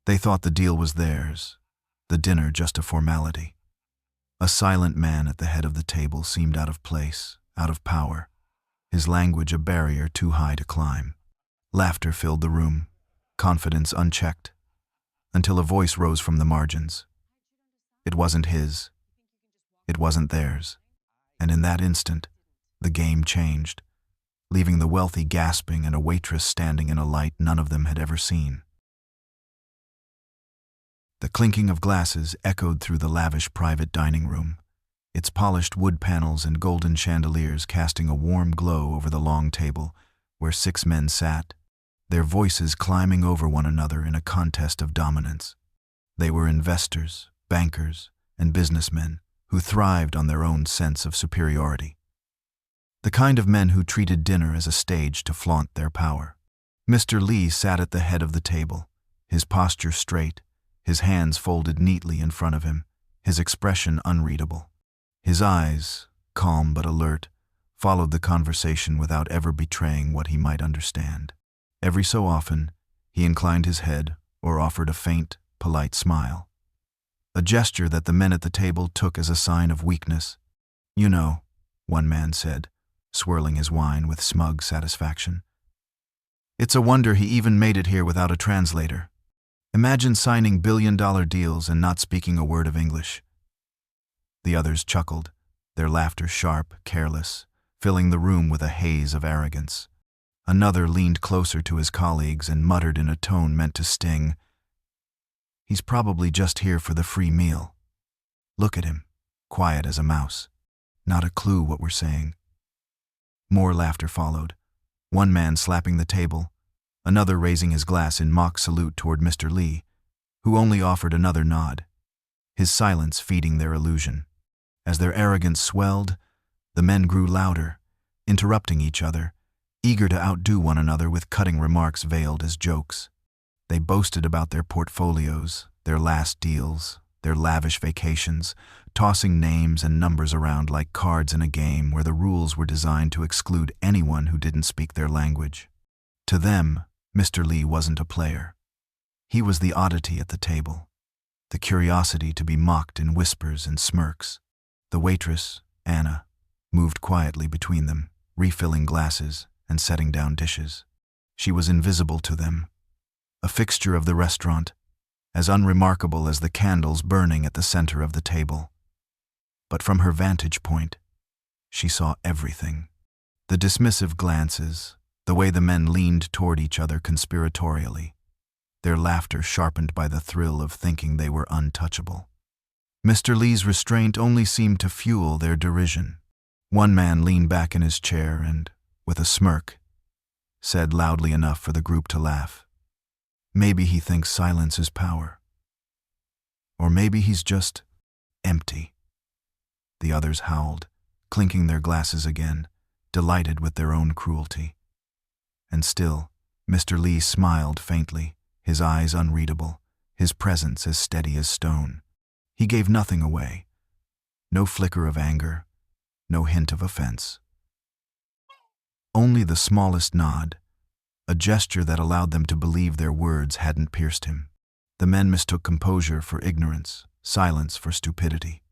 They thought the deal was theirs, the dinner just a formality. A silent man at the head of the table seemed out of place, out of power, his language a barrier too high to climb. Laughter filled the room, confidence unchecked, until a voice rose from the margins. It wasn't his. It wasn't theirs. And in that instant, the game changed, leaving the wealthy gasping and a waitress standing in a light none of them had ever seen. The clinking of glasses echoed through the lavish private dining room, its polished wood panels and golden chandeliers casting a warm glow over the long table where 6 men sat, their voices climbing over one another in a contest of dominance. They were investors, bankers, and businessmen who thrived on their own sense of superiority. The kind of men who treated dinner as a stage to flaunt their power. Mr. Lee sat at the head of the table, his posture straight, his hands folded neatly in front of him, his expression unreadable. His eyes, calm but alert, followed the conversation without ever betraying what he might understand. Every so often, he inclined his head or offered a faint, polite smile, a gesture that the men at the table took as a sign of weakness. "You know," one man said, swirling his wine with smug satisfaction. "It's a wonder he even made it here without a translator. Imagine signing billion-dollar deals and not speaking a word of English." The others chuckled, their laughter sharp, careless, filling the room with a haze of arrogance. Another leaned closer to his colleagues and muttered in a tone meant to sting, "He's probably just here for the free meal. Look at him, quiet as a mouse. Not a clue what we're saying." More laughter followed, one man slapping the table, another raising his glass in mock salute toward Mr. Lee, who only offered another nod, his silence feeding their illusion. As their arrogance swelled, the men grew louder, interrupting each other, eager to outdo one another with cutting remarks veiled as jokes. They boasted about their portfolios, their last deals, their lavish vacations, tossing names and numbers around like cards in a game where the rules were designed to exclude anyone who didn't speak their language. To them, Mr. Lee wasn't a player. He was the oddity at the table, the curiosity to be mocked in whispers and smirks. The waitress, Anna, moved quietly between them, refilling glasses and setting down dishes. She was invisible to them, a fixture of the restaurant, as unremarkable as the candles burning at the center of the table. But from her vantage point, she saw everything. The dismissive glances, the way the men leaned toward each other conspiratorially, their laughter sharpened by the thrill of thinking they were untouchable. Mr. Lee's restraint only seemed to fuel their derision. One man leaned back in his chair and, with a smirk, said loudly enough for the group to laugh, "Maybe he thinks silence is power. Or maybe he's just empty." The others howled, clinking their glasses again, delighted with their own cruelty. And still, Mr. Lee smiled faintly, his eyes unreadable, his presence as steady as stone. He gave nothing away, no flicker of anger, no hint of offense. Only the smallest nod, a gesture that allowed them to believe their words hadn't pierced him. The men mistook composure for ignorance, silence for stupidity.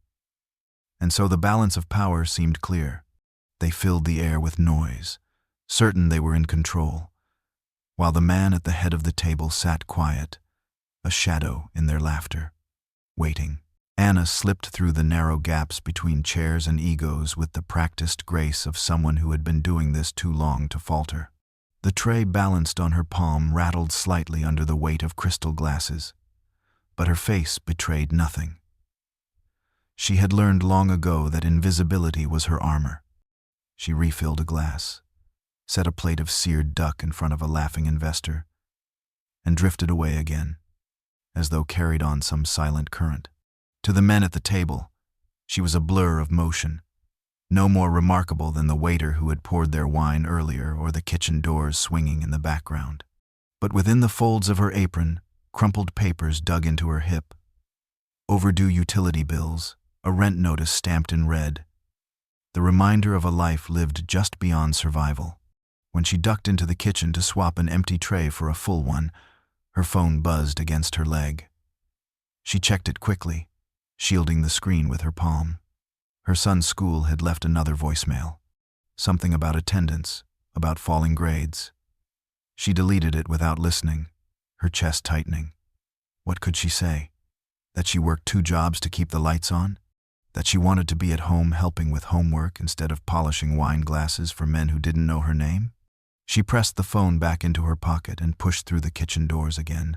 And so the balance of power seemed clear. They filled the air with noise, certain they were in control, while the man at the head of the table sat quiet, a shadow in their laughter, waiting. Anna slipped through the narrow gaps between chairs and egos with the practiced grace of someone who had been doing this too long to falter. The tray balanced on her palm rattled slightly under the weight of crystal glasses, but her face betrayed nothing. She had learned long ago that invisibility was her armor. She refilled a glass, set a plate of seared duck in front of a laughing investor, and drifted away again, as though carried on some silent current. To the men at the table, she was a blur of motion, no more remarkable than the waiter who had poured their wine earlier or the kitchen doors swinging in the background. But within the folds of her apron, crumpled papers dug into her hip, overdue utility bills, a rent notice stamped in red, the reminder of a life lived just beyond survival. When she ducked into the kitchen to swap an empty tray for a full one, Her phone buzzed against her leg. She checked it quickly, shielding the screen with her palm. Her son's school had left another voicemail. Something about attendance, about falling grades. She deleted it without listening, her chest tightening. What could she say? That she worked 2 jobs to keep the lights on? That she wanted to be at home helping with homework instead of polishing wine glasses for men who didn't know her name? She pressed the phone back into her pocket and pushed through the kitchen doors again,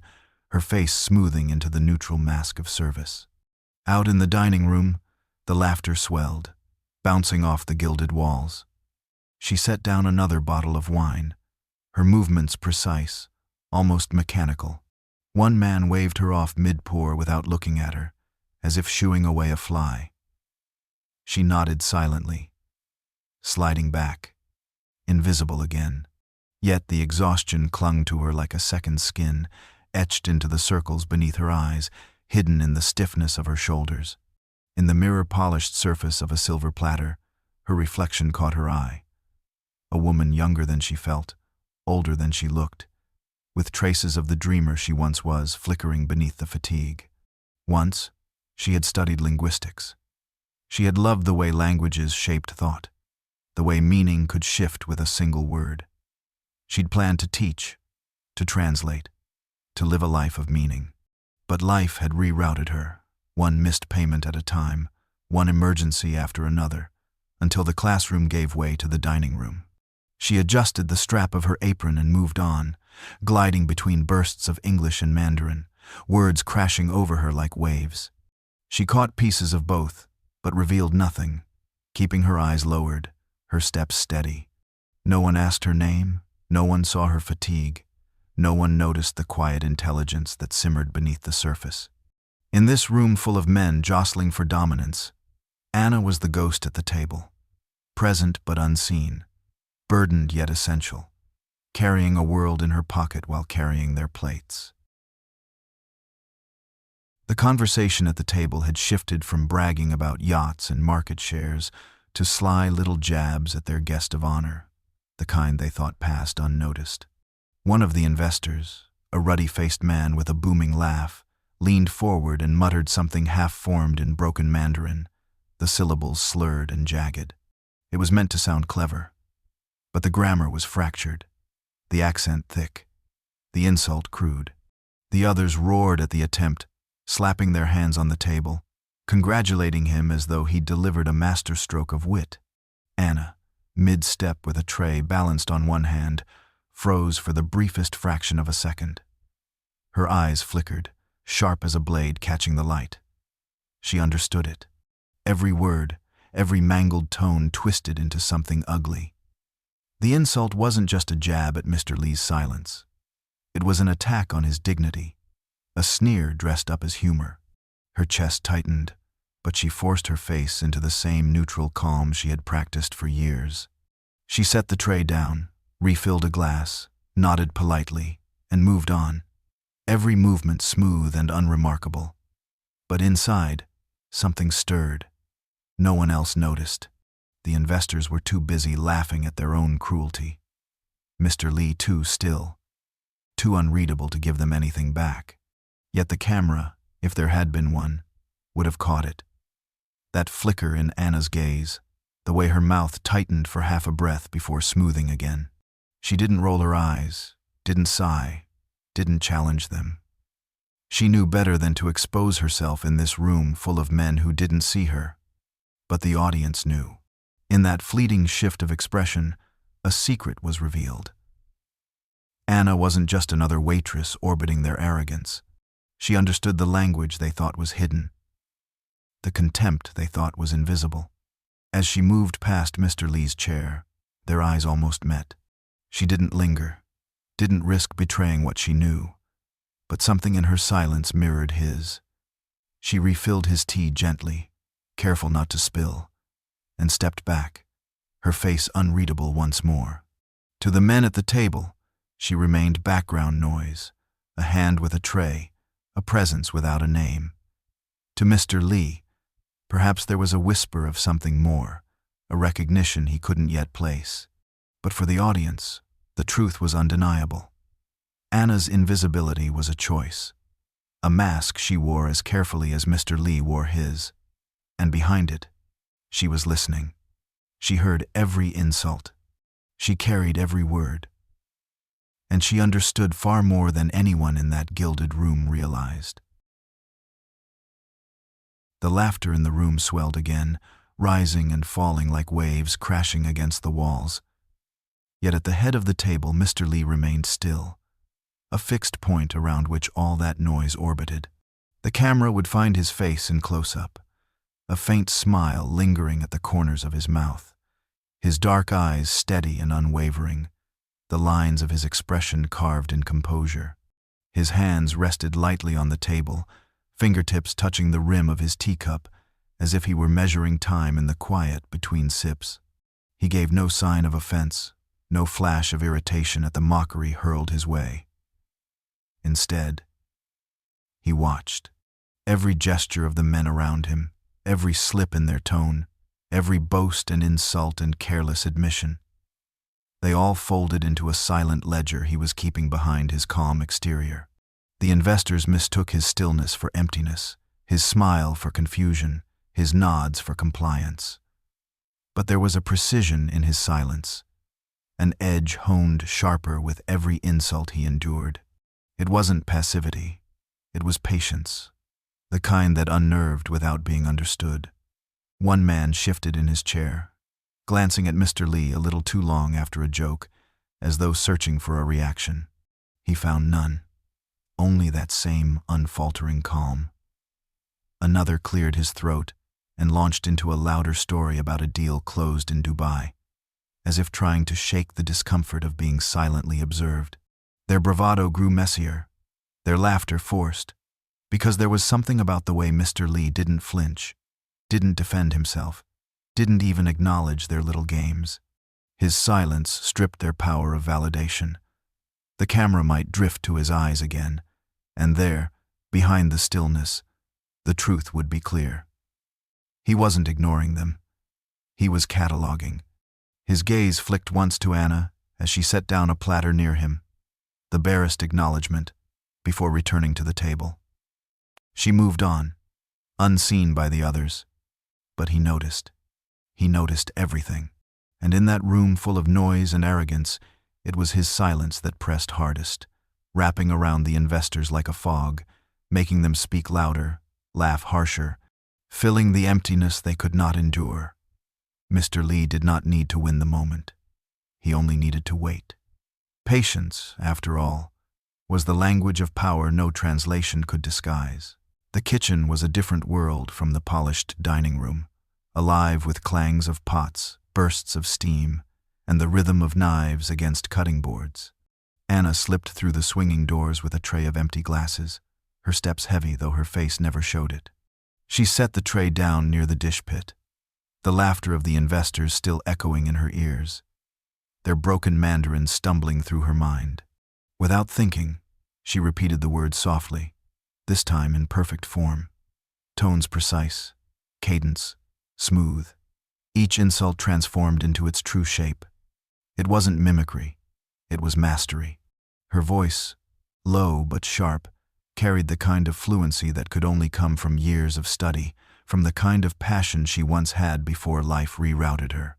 her face smoothing into the neutral mask of service. Out in the dining room, the laughter swelled, bouncing off the gilded walls. She set down another bottle of wine, her movements precise, almost mechanical. One man waved her off mid-pour without looking at her, as if shooing away a fly. She nodded silently, sliding back, invisible again. Yet the exhaustion clung to her like a second skin, etched into the circles beneath her eyes, hidden in the stiffness of her shoulders. In the mirror-polished surface of a silver platter, her reflection caught her eye. A woman younger than she felt, older than she looked, with traces of the dreamer she once was flickering beneath the fatigue. Once, she had studied linguistics. She had loved the way languages shaped thought, the way meaning could shift with a single word. She'd planned to teach, to translate, to live a life of meaning. But life had rerouted her, one missed payment at a time, one emergency after another, until the classroom gave way to the dining room. She adjusted the strap of her apron and moved on, gliding between bursts of English and Mandarin, words crashing over her like waves. She caught pieces of both, but revealed nothing, keeping her eyes lowered, her steps steady. No one asked her name, no one saw her fatigue, no one noticed the quiet intelligence that simmered beneath the surface. In this room full of men jostling for dominance, Anna was the ghost at the table, present but unseen, burdened yet essential, carrying a world in her pocket while carrying their plates. The conversation at the table had shifted from bragging about yachts and market shares to sly little jabs at their guest of honor, the kind they thought passed unnoticed. One of the investors, a ruddy-faced man with a booming laugh, leaned forward and muttered something half-formed in broken Mandarin, the syllables slurred and jagged. It was meant to sound clever, but the grammar was fractured, the accent thick, the insult crude. The others roared at the attempt, slapping their hands on the table, congratulating him as though he'd delivered a masterstroke of wit. Anna, mid-step with a tray balanced on one hand, froze for the briefest fraction of a second. Her eyes flickered, sharp as a blade catching the light. She understood it. Every word, every mangled tone twisted into something ugly. The insult wasn't just a jab at Mr. Lee's silence. It was an attack on his dignity, a sneer dressed up as humor. Her chest tightened, but she forced her face into the same neutral calm she had practiced for years. She set the tray down, refilled a glass, nodded politely, and moved on, every movement smooth and unremarkable. But inside, something stirred. No one else noticed. The investors were too busy laughing at their own cruelty. Mr. Lee too still, too unreadable to give them anything back. Yet the camera, if there had been one, would have caught it. That flicker in Anna's gaze, the way her mouth tightened for half a breath before smoothing again. She didn't roll her eyes, didn't sigh, didn't challenge them. She knew better than to expose herself in this room full of men who didn't see her. But the audience knew. In that fleeting shift of expression, a secret was revealed. Anna wasn't just another waitress orbiting their arrogance. She understood the language they thought was hidden, the contempt they thought was invisible. As she moved past Mr. Lee's chair, their eyes almost met. She didn't linger, didn't risk betraying what she knew, but something in her silence mirrored his. She refilled his tea gently, careful not to spill, and stepped back, her face unreadable once more. To the men at the table, she remained background noise, a hand with a tray, a presence without a name. To Mr. Lee, perhaps there was a whisper of something more, a recognition he couldn't yet place. But for the audience, the truth was undeniable. Anna's invisibility was a choice. A mask she wore as carefully as Mr. Lee wore his. And behind it, she was listening. She heard every insult. She carried every word. And she understood far more than anyone in that gilded room realized. The laughter in the room swelled again, rising and falling like waves crashing against the walls. Yet at the head of the table, Mr. Lee remained still, a fixed point around which all that noise orbited. The camera would find his face in close-up, a faint smile lingering at the corners of his mouth, his dark eyes steady and unwavering, the lines of his expression carved in composure. His hands rested lightly on the table, fingertips touching the rim of his teacup, as if he were measuring time in the quiet between sips. He gave no sign of offense, no flash of irritation at the mockery hurled his way. Instead, he watched. Every gesture of the men around him, every slip in their tone, every boast and insult and careless admission. They all folded into a silent ledger he was keeping behind his calm exterior. The investors mistook his stillness for emptiness, his smile for confusion, his nods for compliance. But there was a precision in his silence, an edge honed sharper with every insult he endured. It wasn't passivity, it was patience, the kind that unnerved without being understood. One man shifted in his chair, glancing at Mr. Lee a little too long after a joke, as though searching for a reaction. He found none, only that same unfaltering calm. Another cleared his throat and launched into a louder story about a deal closed in Dubai, as if trying to shake the discomfort of being silently observed. Their bravado grew messier, their laughter forced, because there was something about the way Mr. Lee didn't flinch, didn't defend himself, didn't even acknowledge their little games. His silence stripped their power of validation. The camera might drift to his eyes again, and there, behind the stillness, the truth would be clear. He wasn't ignoring them. He was cataloging. His gaze flicked once to Anna as she set down a platter near him, the barest acknowledgement, before returning to the table. She moved on, unseen by the others, but he noticed. He noticed everything, and in that room full of noise and arrogance, it was his silence that pressed hardest, wrapping around the investors like a fog, making them speak louder, laugh harsher, filling the emptiness they could not endure. Mr. Lee did not need to win the moment. He only needed to wait. Patience, after all, was the language of power no translation could disguise. The kitchen was a different world from the polished dining room, alive with clangs of pots, bursts of steam, and the rhythm of knives against cutting boards. Anna slipped through the swinging doors with a tray of empty glasses, her steps heavy though her face never showed it. She set the tray down near the dish pit, the laughter of the investors still echoing in her ears, their broken Mandarin stumbling through her mind. Without thinking, she repeated the words softly, this time in perfect form, tones precise, cadence smooth, each insult transformed into its true shape. It wasn't mimicry, it was mastery. Her voice, low but sharp, carried the kind of fluency that could only come from years of study, from the kind of passion she once had before life rerouted her.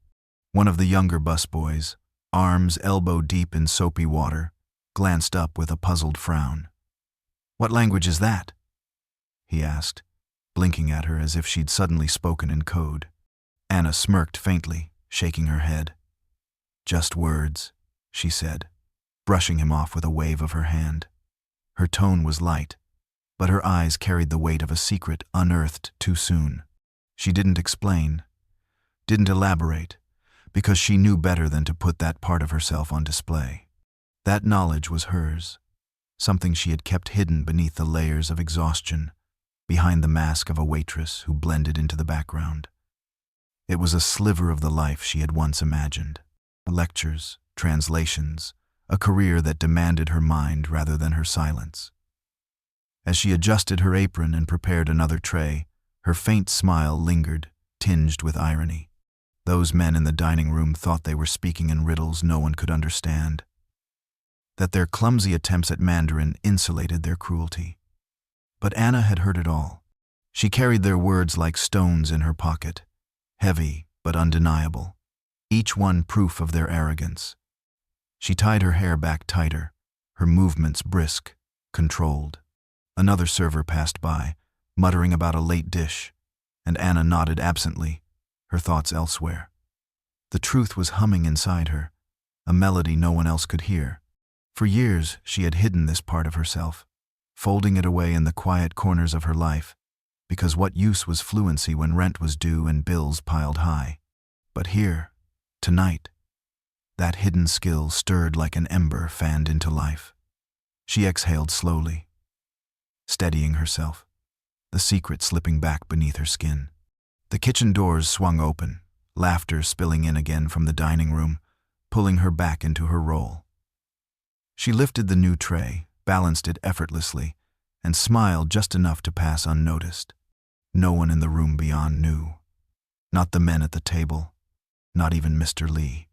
One of the younger busboys, arms elbow-deep in soapy water, glanced up with a puzzled frown. "What language is that?" he asked, blinking at her as if she'd suddenly spoken in code. Anna smirked faintly, shaking her head. "Just words," she said, brushing him off with a wave of her hand. Her tone was light, but her eyes carried the weight of a secret unearthed too soon. She didn't explain, didn't elaborate, because she knew better than to put that part of herself on display. That knowledge was hers, something she had kept hidden beneath the layers of exhaustion, behind the mask of a waitress who blended into the background. It was a sliver of the life she had once imagined. Lectures, translations, a career that demanded her mind rather than her silence. As she adjusted her apron and prepared another tray, her faint smile lingered, tinged with irony. Those men in the dining room thought they were speaking in riddles no one could understand. that their clumsy attempts at Mandarin insulated their cruelty. But Anna had heard it all. She carried their words like stones in her pocket, heavy but undeniable, each one proof of their arrogance. She tied her hair back tighter, her movements brisk, controlled. Another server passed by, muttering about a late dish, and Anna nodded absently, her thoughts elsewhere. The truth was humming inside her, a melody no one else could hear. For years, she had hidden this part of herself, folding it away in the quiet corners of her life, because what use was fluency when rent was due and bills piled high? But here, tonight, that hidden skill stirred like an ember fanned into life. She exhaled slowly, steadying herself, the secret slipping back beneath her skin. The kitchen doors swung open, laughter spilling in again from the dining room, pulling her back into her role. She lifted the new tray, balanced it effortlessly, and smiled just enough to pass unnoticed. No one in the room beyond knew. Not the men at the table, not even Mr. Lee.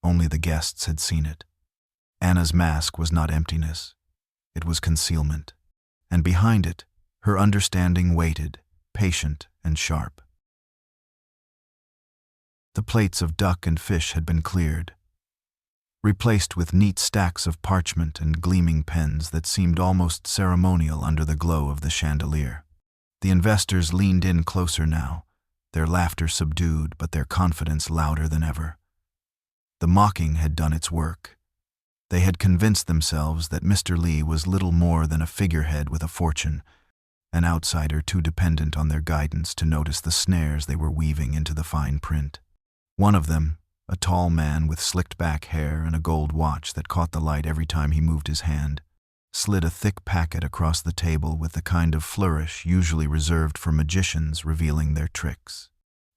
Only the guests had seen it. Anna's mask was not emptiness. It was concealment. And behind it, her understanding waited, patient and sharp. The plates of duck and fish had been cleared, replaced with neat stacks of parchment and gleaming pens that seemed almost ceremonial under the glow of the chandelier. The investors leaned in closer now, their laughter subdued but their confidence louder than ever. The mocking had done its work. They had convinced themselves that Mr. Lee was little more than a figurehead with a fortune, an outsider too dependent on their guidance to notice the snares they were weaving into the fine print. One of them, a tall man with slicked-back hair and a gold watch that caught the light every time he moved his hand, slid a thick packet across the table with the kind of flourish usually reserved for magicians revealing their tricks.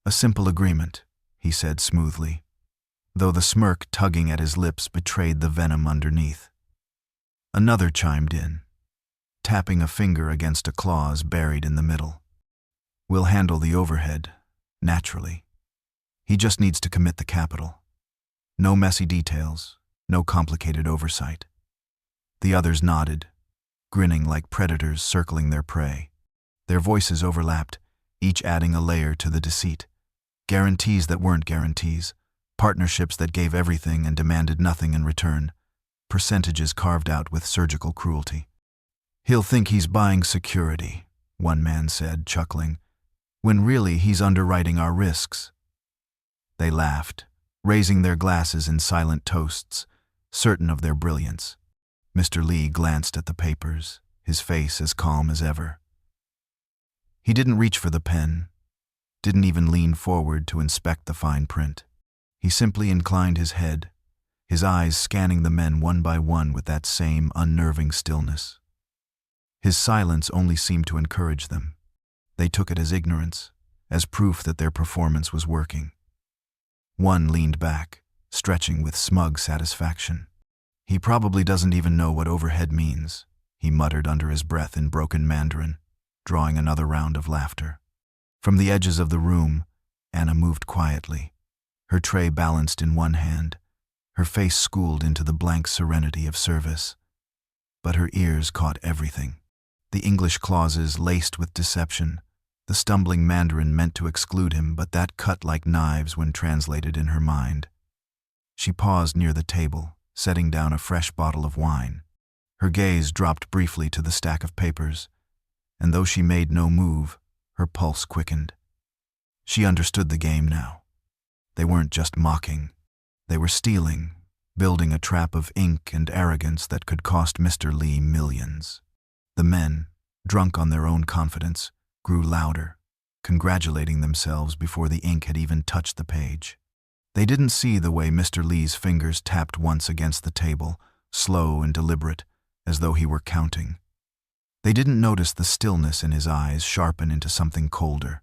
"A simple agreement," he said smoothly, though the smirk tugging at his lips betrayed the venom underneath. Another chimed in, tapping a finger against a clause buried in the middle. "We'll handle the overhead, naturally. He just needs to commit the capital. No messy details, no complicated oversight." The others nodded, grinning like predators circling their prey. Their voices overlapped, each adding a layer to the deceit. Guarantees that weren't guarantees, partnerships that gave everything and demanded nothing in return, percentages carved out with surgical cruelty. "He'll think he's buying security," one man said, chuckling, "when really he's underwriting our risks." They laughed, raising their glasses in silent toasts, certain of their brilliance. Mr. Lee glanced at the papers, his face as calm as ever. He didn't reach for the pen, didn't even lean forward to inspect the fine print. He simply inclined his head, his eyes scanning the men one by one with that same unnerving stillness. His silence only seemed to encourage them. They took it as ignorance, as proof that their performance was working. One leaned back, stretching with smug satisfaction. "He probably doesn't even know what overhead means," he muttered under his breath in broken Mandarin, drawing another round of laughter. From the edges of the room, Anna moved quietly, her tray balanced in one hand, her face schooled into the blank serenity of service. But her ears caught everything. The English clauses laced with deception, the stumbling Mandarin meant to exclude him, but that cut like knives when translated in her mind. She paused near the table, setting down a fresh bottle of wine. Her gaze dropped briefly to the stack of papers, and though she made no move, her pulse quickened. She understood the game now. They weren't just mocking. They were stealing, building a trap of ink and arrogance that could cost Mr. Lee millions. The men, drunk on their own confidence, grew louder, congratulating themselves before the ink had even touched the page. They didn't see the way Mr. Lee's fingers tapped once against the table, slow and deliberate, as though he were counting. They didn't notice the stillness in his eyes sharpen into something colder,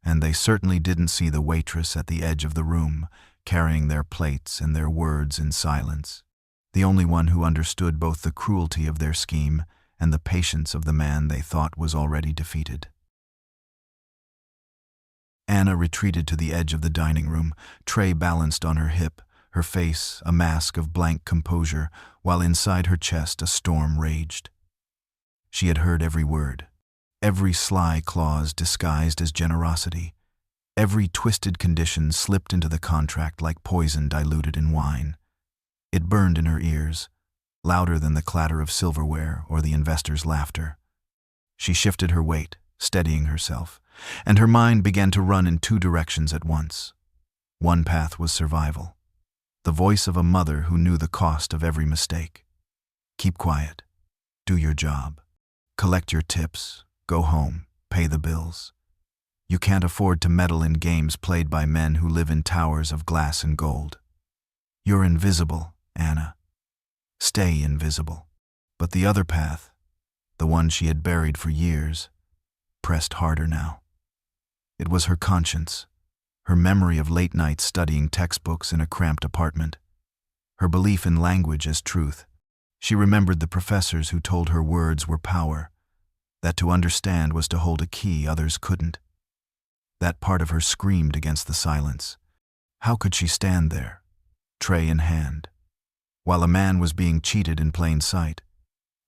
and they certainly didn't see the waitress at the edge of the room, carrying their plates and their words in silence, the only one who understood both the cruelty of their scheme and the patience of the man they thought was already defeated. Anna retreated to the edge of the dining room, tray balanced on her hip, her face a mask of blank composure, while inside her chest a storm raged. She had heard every word, every sly clause disguised as generosity, every twisted condition slipped into the contract like poison diluted in wine. It burned in her ears, louder than the clatter of silverware or the investor's laughter. She shifted her weight, steadying herself, and her mind began to run in two directions at once. One path was survival, the voice of a mother who knew the cost of every mistake. Keep quiet. Do your job. Collect your tips. Go home. Pay the bills. You can't afford to meddle in games played by men who live in towers of glass and gold. You're invisible, Anna. Stay invisible. But the other path, the one she had buried for years, pressed harder now. It was her conscience, her memory of late nights studying textbooks in a cramped apartment, her belief in language as truth. She remembered the professors who told her words were power, that to understand was to hold a key others couldn't. That part of her screamed against the silence. How could she stand there, tray in hand, while a man was being cheated in plain sight,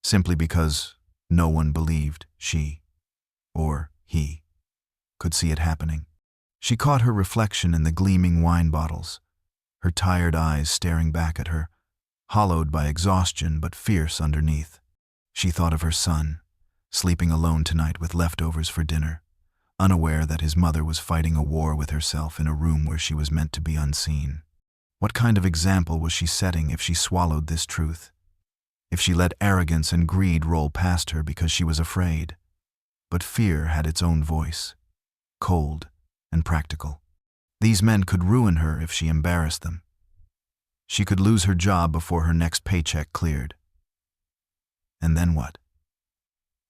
simply because no one believed she, or he, could see it happening? She caught her reflection in the gleaming wine bottles, her tired eyes staring back at her, hollowed by exhaustion but fierce underneath. She thought of her son, sleeping alone tonight with leftovers for dinner, unaware that his mother was fighting a war with herself in a room where she was meant to be unseen. What kind of example was she setting if she swallowed this truth? If she let arrogance and greed roll past her because she was afraid? But fear had its own voice, cold and practical. These men could ruin her if she embarrassed them. She could lose her job before her next paycheck cleared. And then what?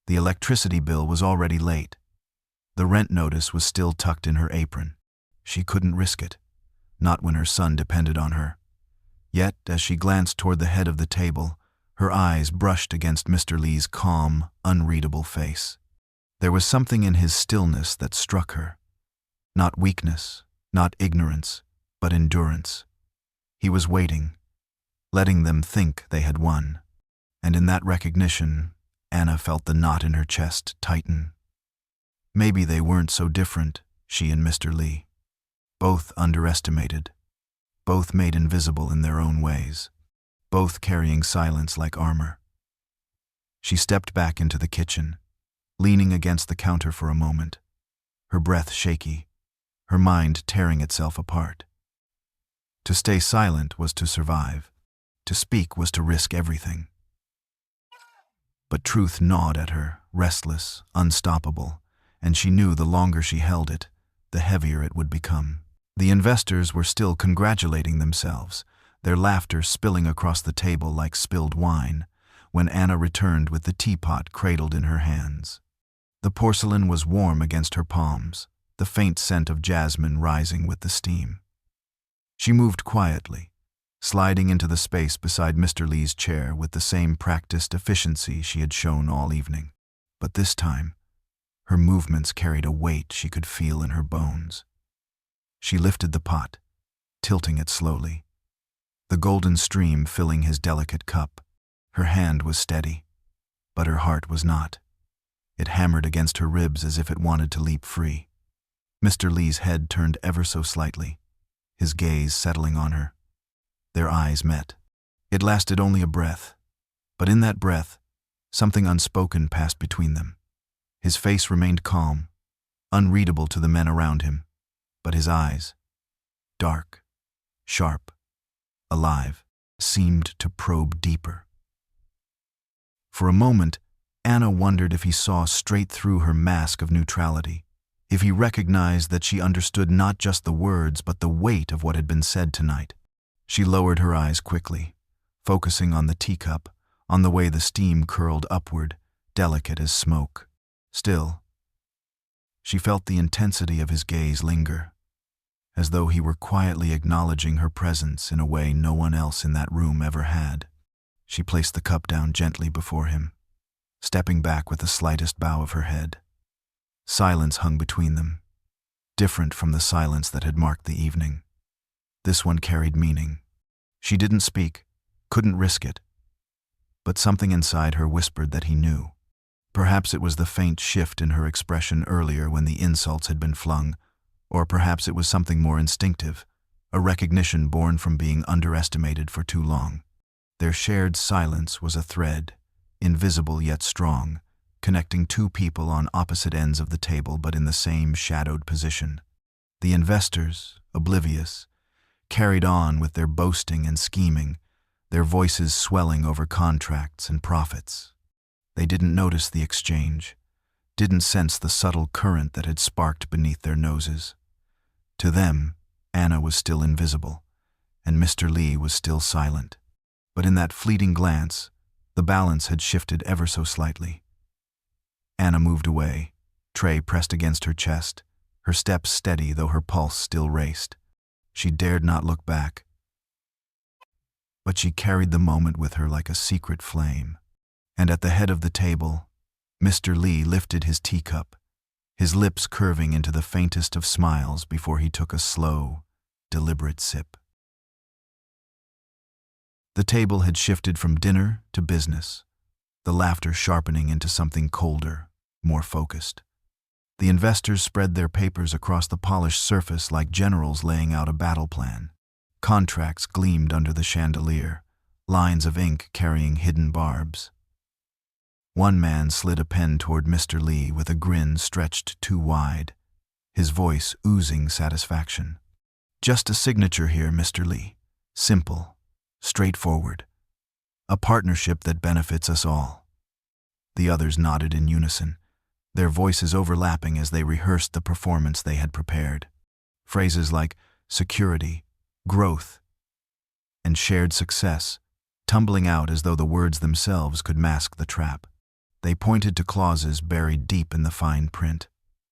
The electricity bill was already late. The rent notice was still tucked in her apron. She couldn't risk it, not when her son depended on her. Yet, as she glanced toward the head of the table, her eyes brushed against Mr. Lee's calm, unreadable face. There was something in his stillness that struck her. Not weakness, not ignorance, but endurance. He was waiting, letting them think they had won. And in that recognition, Anna felt the knot in her chest tighten. Maybe they weren't so different, she and Mr. Lee. Both underestimated, both made invisible in their own ways, both carrying silence like armor. She stepped back into the kitchen, leaning against the counter for a moment, her breath shaky, her mind tearing itself apart. To stay silent was to survive. To speak was to risk everything. But truth gnawed at her, restless, unstoppable, and she knew the longer she held it, the heavier it would become. The investors were still congratulating themselves, their laughter spilling across the table like spilled wine, when Anna returned with the teapot cradled in her hands. The porcelain was warm against her palms, the faint scent of jasmine rising with the steam. She moved quietly, sliding into the space beside Mr. Lee's chair with the same practiced efficiency she had shown all evening. But this time, her movements carried a weight she could feel in her bones. She lifted the pot, tilting it slowly, the golden stream filling his delicate cup. Her hand was steady, but her heart was not. It hammered against her ribs as if it wanted to leap free. Mr. Lee's head turned ever so slightly, his gaze settling on her. Their eyes met. It lasted only a breath, but in that breath, something unspoken passed between them. His face remained calm, unreadable to the men around him, but his eyes, dark, sharp, alive, seemed to probe deeper. For a moment, Anna wondered if he saw straight through her mask of neutrality, if he recognized that she understood not just the words but the weight of what had been said tonight. She lowered her eyes quickly, focusing on the teacup, on the way the steam curled upward, delicate as smoke. Still, she felt the intensity of his gaze linger, as though he were quietly acknowledging her presence in a way no one else in that room ever had. She placed the cup down gently before him, stepping back with the slightest bow of her head. Silence hung between them, different from the silence that had marked the evening. This one carried meaning, She didn't speak, couldn't risk it. But something inside her whispered that he knew. Perhaps it was the faint shift in her expression earlier when the insults had been flung, or perhaps it was something more instinctive, a recognition born from being underestimated for too long. Their shared silence was a thread, invisible yet strong, connecting two people on opposite ends of the table but in the same shadowed position. The investors, oblivious, carried on with their boasting and scheming, their voices swelling over contracts and profits. They didn't notice the exchange, didn't sense the subtle current that had sparked beneath their noses. To them, Anna was still invisible, and Mr. Li was still silent. But in that fleeting glance, the balance had shifted ever so slightly. Anna moved away, tray pressed against her chest, her steps steady though her pulse still raced. She dared not look back. But she carried the moment with her like a secret flame. And at the head of the table, Mr. Li lifted his teacup, his lips curving into the faintest of smiles before he took a slow, deliberate sip. The table had shifted from dinner to business, the laughter sharpening into something colder, more focused. The investors spread their papers across the polished surface like generals laying out a battle plan. Contracts gleamed under the chandelier, lines of ink carrying hidden barbs. One man slid a pen toward Mr. Li with a grin stretched too wide, his voice oozing satisfaction. "Just a signature here, Mr. Li. Simple, straightforward. A partnership that benefits us all." The others nodded in unison, their voices overlapping as they rehearsed the performance they had prepared. Phrases like security, growth, and shared success, tumbling out as though the words themselves could mask the trap. They pointed to clauses buried deep in the fine print,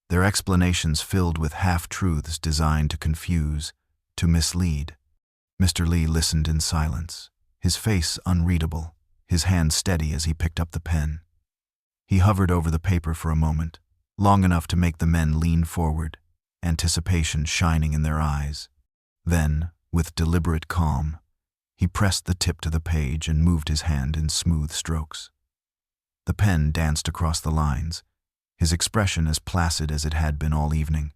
their explanations filled with half-truths designed to confuse, to mislead. Mr. Li listened in silence, his face unreadable, his hand steady as he picked up the pen. He hovered over the paper for a moment, long enough to make the men lean forward, anticipation shining in their eyes. Then, with deliberate calm, he pressed the tip to the page and moved his hand in smooth strokes. The pen danced across the lines, his expression as placid as it had been all evening.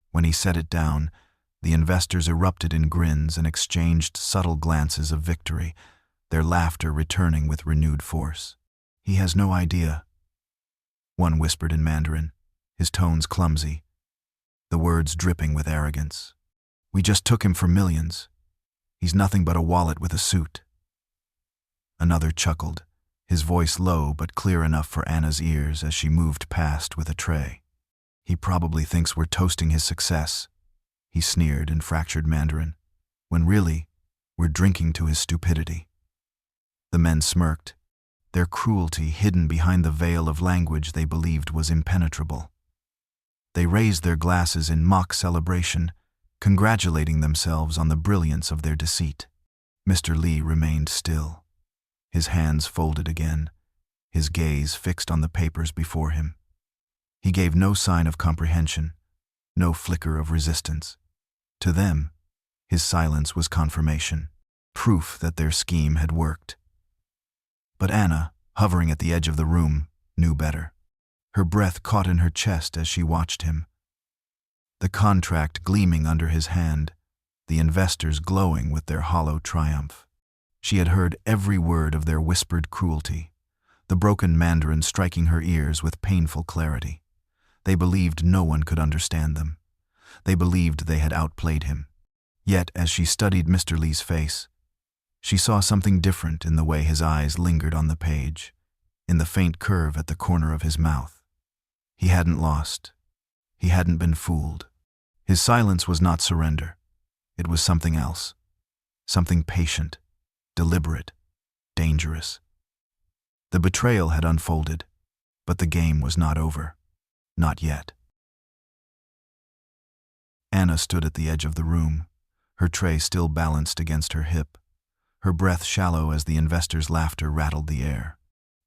When he set it down, the investors erupted in grins and exchanged subtle glances of victory, their laughter returning with renewed force. "He has no idea," one whispered in Mandarin, his tones clumsy, the words dripping with arrogance. "We just took him for millions. He's nothing but a wallet with a suit." Another chuckled, his voice low but clear enough for Anna's ears as she moved past with a tray. "He probably thinks we're toasting his success," he sneered in fractured Mandarin, "when really, we're drinking to his stupidity." The men smirked, their cruelty hidden behind the veil of language they believed was impenetrable. They raised their glasses in mock celebration, congratulating themselves on the brilliance of their deceit. Mr. Li remained still, his hands folded again, his gaze fixed on the papers before him. He gave no sign of comprehension, no flicker of resistance. To them, his silence was confirmation, proof that their scheme had worked. But Anna, hovering at the edge of the room, knew better. Her breath caught in her chest as she watched him. The contract gleaming under his hand, the investors glowing with their hollow triumph. She had heard every word of their whispered cruelty, the broken Mandarin striking her ears with painful clarity. They believed no one could understand them. They believed they had outplayed him. Yet, as she studied Mr. Li's face, she saw something different in the way his eyes lingered on the page, in the faint curve at the corner of his mouth. He hadn't lost. He hadn't been fooled. His silence was not surrender. It was something else. Something patient, deliberate, dangerous. The betrayal had unfolded, but the game was not over. Not yet. Anna stood at the edge of the room, her tray still balanced against her hip, her breath shallow as the investors' laughter rattled the air.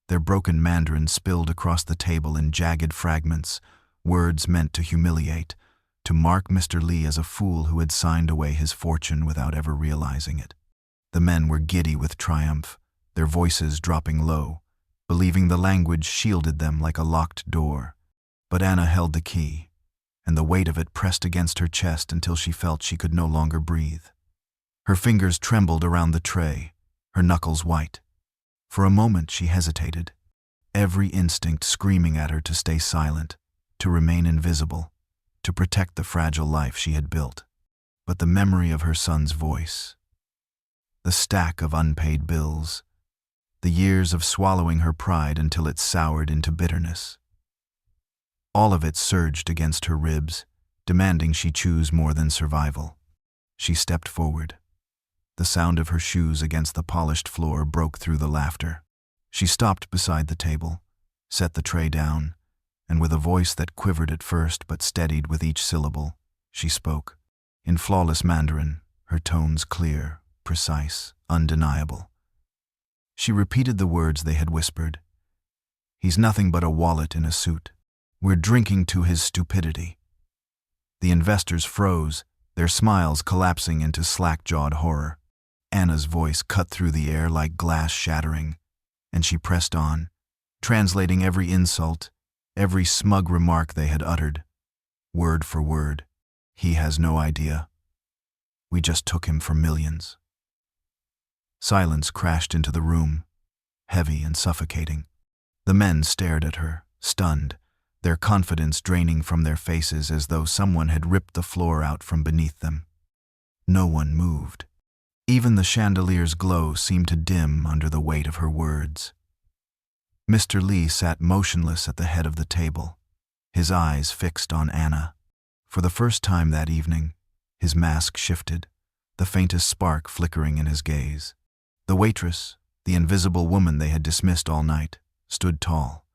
Their broken Mandarin spilled across the table in jagged fragments, words meant to humiliate, to mark Mr. Li as a fool who had signed away his fortune without ever realizing it. The men were giddy with triumph, their voices dropping low, believing the language shielded them like a locked door. But Anna held the key, and the weight of it pressed against her chest until she felt she could no longer breathe. Her fingers trembled around the tray, her knuckles white. For a moment she hesitated, every instinct screaming at her to stay silent, to remain invisible, to protect the fragile life she had built. But the memory of her son's voice, the stack of unpaid bills, the years of swallowing her pride until it soured into bitterness, all of it surged against her ribs, demanding she choose more than survival. She stepped forward. The sound of her shoes against the polished floor broke through the laughter. She stopped beside the table, set the tray down, and with a voice that quivered at first but steadied with each syllable, she spoke. In flawless Mandarin, her tones clear, precise, undeniable. She repeated the words they had whispered. He's nothing but a wallet in a suit. We're drinking to his stupidity. The investors froze, their smiles collapsing into slack-jawed horror. Anna's voice cut through the air like glass shattering, and she pressed on, translating every insult, every smug remark they had uttered, word for word. He has no idea. We just took him for millions. Silence crashed into the room, heavy and suffocating. The men stared at her, stunned, their confidence draining from their faces as though someone had ripped the floor out from beneath them. No one moved. Even the chandelier's glow seemed to dim under the weight of her words. Mr. Lee sat motionless at the head of the table, his eyes fixed on Anna. For the first time that evening, his mask shifted, the faintest spark flickering in his gaze. The waitress, the invisible woman they had dismissed all night, stood tall,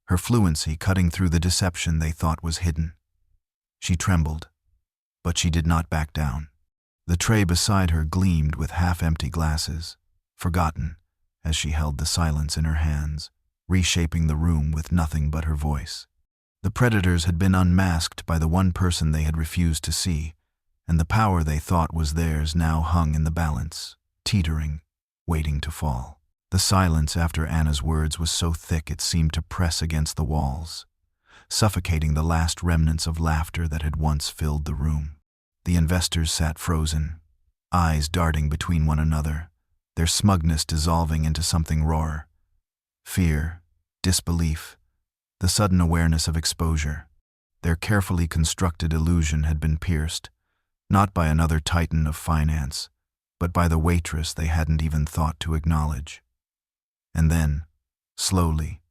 her fluency cutting through the deception they thought was hidden. She trembled, but she did not back down. The tray beside her gleamed with half-empty glasses, forgotten as she held the silence in her hands, reshaping the room with nothing but her voice. The predators had been unmasked by the one person they had refused to see, and the power they thought was theirs now hung in the balance, teetering, waiting to fall. The silence after Anna's words was so thick it seemed to press against the walls, suffocating the last remnants of laughter that had once filled the room. The investors sat frozen, eyes darting between one another, their smugness dissolving into something rawer. Fear, disbelief, the sudden awareness of exposure. Their carefully constructed illusion had been pierced, not by another titan of finance, but by the waitress they hadn't even thought to acknowledge. And then, slowly,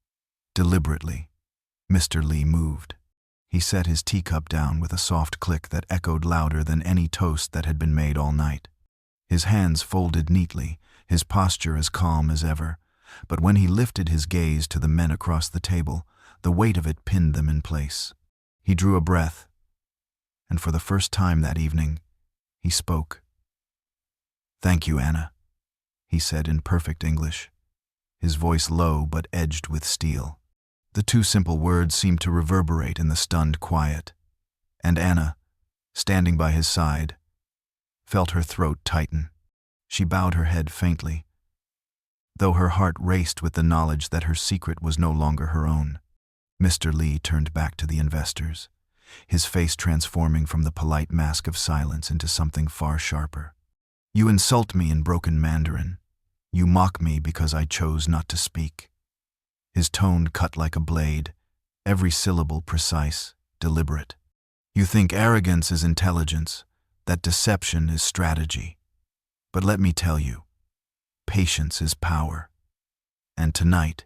deliberately, Mr. Lee moved. He set his teacup down with a soft click that echoed louder than any toast that had been made all night. His hands folded neatly, his posture as calm as ever, but when he lifted his gaze to the men across the table, the weight of it pinned them in place. He drew a breath, and for the first time that evening, he spoke. "Thank you, Anna," he said in perfect English, his voice low but edged with steel. The two simple words seemed to reverberate in the stunned quiet, and Anna, standing by his side, felt her throat tighten. She bowed her head faintly, though her heart raced with the knowledge that her secret was no longer her own. Mr. Lee turned back to the investors, his face transforming from the polite mask of silence into something far sharper. "You insult me in broken Mandarin. You mock me because I chose not to speak." His tone cut like a blade, every syllable precise, deliberate. "You think arrogance is intelligence, that deception is strategy. But let me tell you, patience is power. And tonight,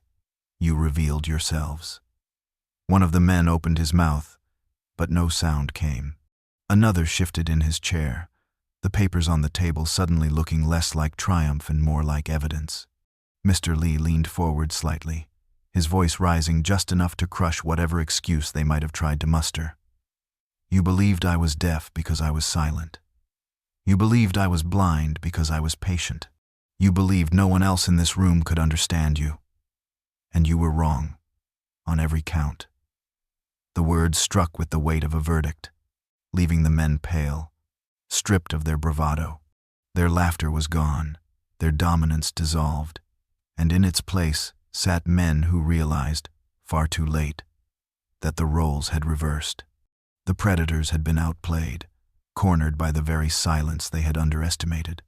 you revealed yourselves." One of the men opened his mouth, but no sound came. Another shifted in his chair, the papers on the table suddenly looking less like triumph and more like evidence. Mr. Lee leaned forward slightly, his voice rising just enough to crush whatever excuse they might have tried to muster. "You believed I was deaf because I was silent. You believed I was blind because I was patient. You believed no one else in this room could understand you. And you were wrong, on every count." The words struck with the weight of a verdict, leaving the men pale, stripped of their bravado. Their laughter was gone, their dominance dissolved, and in its place sat men who realized, far too late, that the roles had reversed. The predators had been outplayed, cornered by the very silence they had underestimated.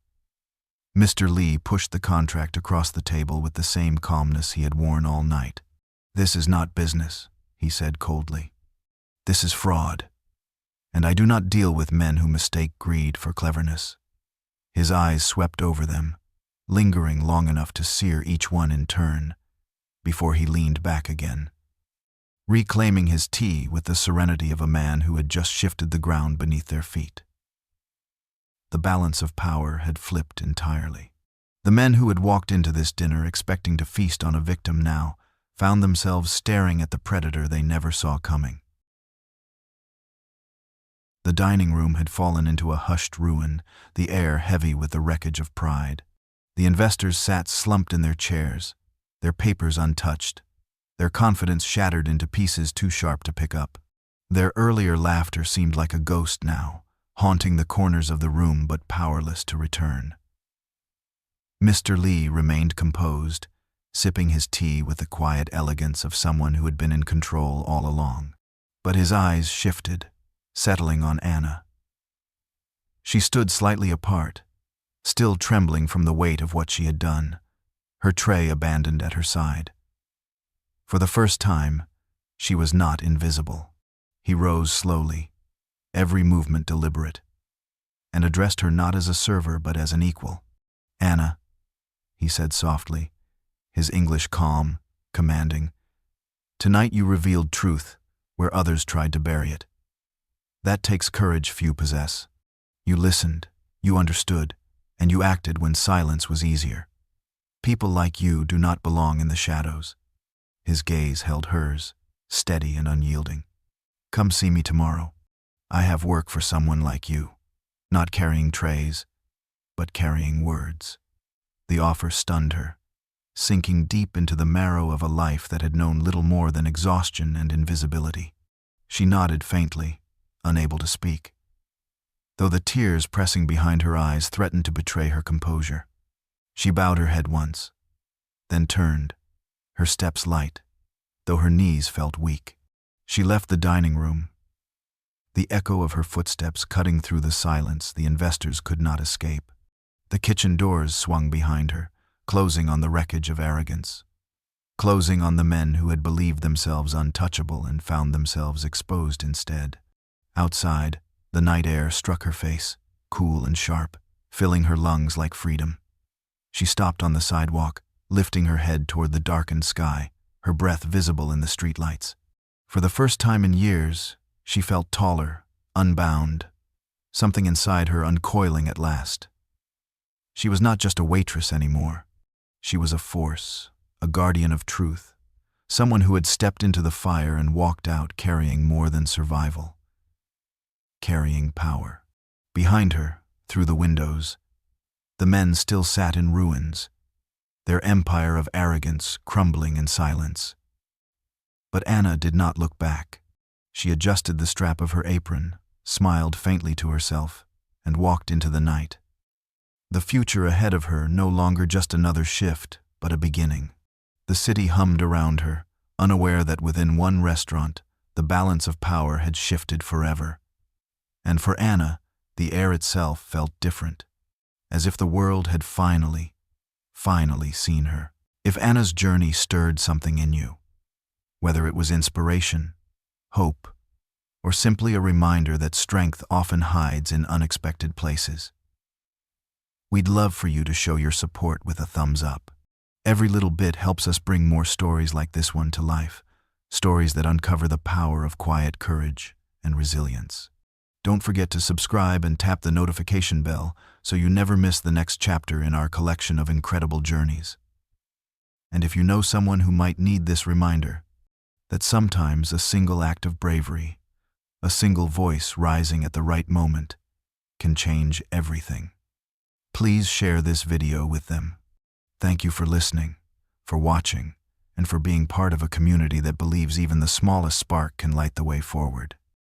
Mr. Lee pushed the contract across the table with the same calmness he had worn all night. "This is not business," he said coldly. "This is fraud, and I do not deal with men who mistake greed for cleverness." His eyes swept over them, lingering long enough to sear each one in turn, before he leaned back again, reclaiming his tea with the serenity of a man who had just shifted the ground beneath their feet. The balance of power had flipped entirely. The men who had walked into this dinner expecting to feast on a victim now found themselves staring at the predator they never saw coming. The dining room had fallen into a hushed ruin, the air heavy with the wreckage of pride. The investors sat slumped in their chairs, their papers untouched, their confidence shattered into pieces too sharp to pick up. Their earlier laughter seemed like a ghost now, haunting the corners of the room but powerless to return. Mr. Lee remained composed, sipping his tea with the quiet elegance of someone who had been in control all along. But his eyes shifted, settling on Anna. She stood slightly apart, still trembling from the weight of what she had done, her tray abandoned at her side. For the first time, she was not invisible. He rose slowly, every movement deliberate, and addressed her not as a server but as an equal. "Anna," he said softly, his English calm, commanding, "tonight you revealed truth where others tried to bury it. That takes courage few possess. You listened, you understood, and you acted when silence was easier. People like you do not belong in the shadows." His gaze held hers, steady and unyielding. "Come see me tomorrow. I have work for someone like you, not carrying trays, but carrying words." The offer stunned her, sinking deep into the marrow of a life that had known little more than exhaustion and invisibility. She nodded faintly, unable to speak, though the tears pressing behind her eyes threatened to betray her composure. She bowed her head once, then turned, her steps light, though her knees felt weak. She left the dining room, the echo of her footsteps cutting through the silence the investors could not escape. The kitchen doors swung behind her, closing on the wreckage of arrogance, closing on the men who had believed themselves untouchable and found themselves exposed instead. Outside, the night air struck her face, cool and sharp, filling her lungs like freedom. She stopped on the sidewalk, lifting her head toward the darkened sky, her breath visible in the streetlights. For the first time in years, she felt taller, unbound, something inside her uncoiling at last. She was not just a waitress anymore. She was a force, a guardian of truth, someone who had stepped into the fire and walked out carrying more than survival, carrying power. Behind her, through the windows, the men still sat in ruins, their empire of arrogance crumbling in silence. But Anna did not look back. She adjusted the strap of her apron, smiled faintly to herself, and walked into the night. The future ahead of her no longer just another shift, but a beginning. The city hummed around her, unaware that within one restaurant, the balance of power had shifted forever. And for Anna, the air itself felt different, as if the world had finally seen her. If Anna's journey stirred something in you, whether it was inspiration, hope, or simply a reminder that strength often hides in unexpected places, we'd love for you to show your support with a thumbs up. Every little bit helps us bring more stories like this one to life, stories that uncover the power of quiet courage and resilience. Don't forget to subscribe and tap the notification bell so you never miss the next chapter in our collection of incredible journeys. And if you know someone who might need this reminder, that sometimes a single act of bravery, a single voice rising at the right moment, can change everything, please share this video with them. Thank you for listening, for watching, and for being part of a community that believes even the smallest spark can light the way forward.